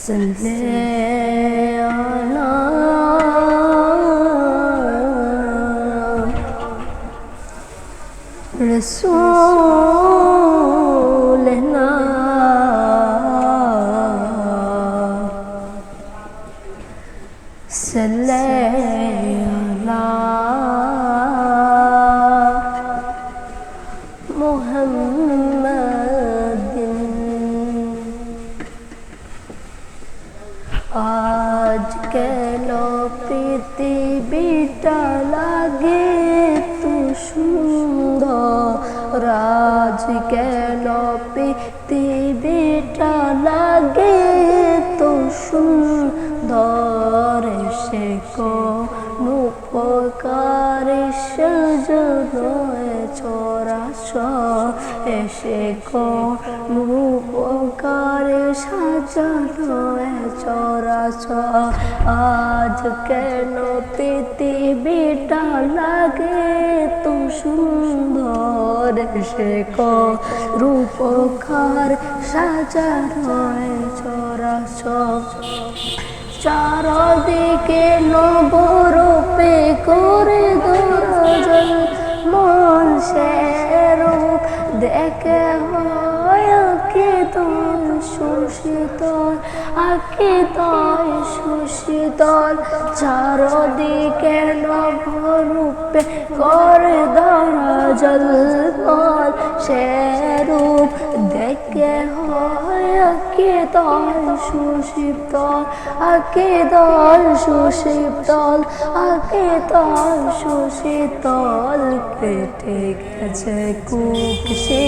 صلي على رسولنا صلي على محمد आज केलो पृथिवीटा लागे तो सुंदर आज केलो पृथिवीटा लागे तो सुंदर से कोन उपकार सजनो चोराशो এসে কোন উপকার সাজানো চরাচর আজ কেন পৃথিবীটা লাগে তো সুন্দর এসে কোন উপকার সাজানো চরাচর চারদিকে নবরূপে করে দর্জন মন রূপ দেখে হয় আকিদয় সুশীতল আকিদয় সুশীতল চারদিকে নবরূপে করে দর্জন মন রূপ দেখে হয় আকিদয় সুশীতল আকিদয় সুশীতল আকিদয় সুশীতল কেটে গেছে কুকশি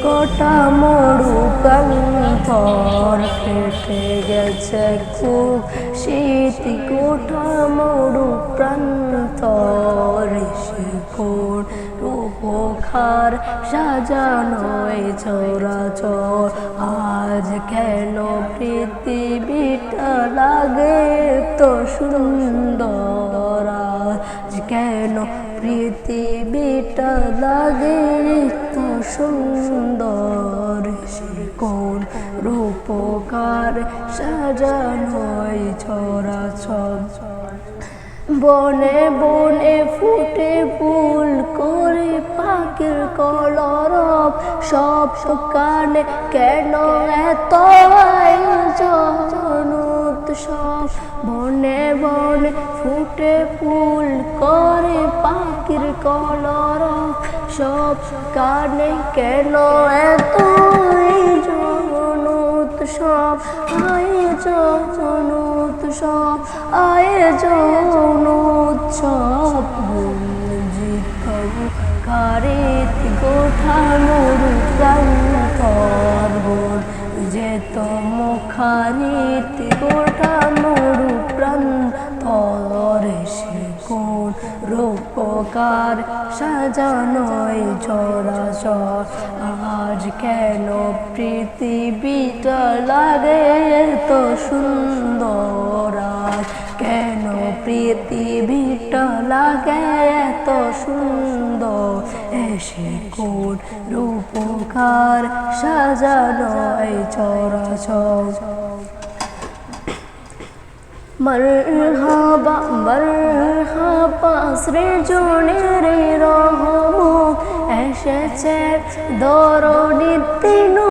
গোটা মরু প্রান্তর কেটে গেছে কুকশিত গোটা মরু প্রান্তর সে কোন উপকার সাজানো চরাচর আজ কেন পৃথিবীটা লাগে তো সুন্দর আজ কেন পৃথিবীটা লাগে তো সুন্দর সে কোন রূপকার সাজানো চরাচর বনে বনে ফুটে ফুল করে পাখির কলরব সব কানে কেন এত আয়োজন উৎসব বনে বনে ফুটে ফুল করে পাখির কলরব সব কানে কেন এত আয়োজন উৎসব আয়োজন উৎসব আয়োজন উৎসব কারিত গোঠা মরু প্রান্তর যেত মুখারিত গোঠা মরু প্রান্তর সে কোন রূপকার সাজানো চরাচর আজ কেন পৃথিবীটা লাগে তো সুন্দর আজ কেন পৃথিবীটা লাগে তো সুন্দর এসে কোন রূপকার সাজানো চরাচর মরহাবা মরহাবা সৃজনের রহমত এসেছে দরদিতে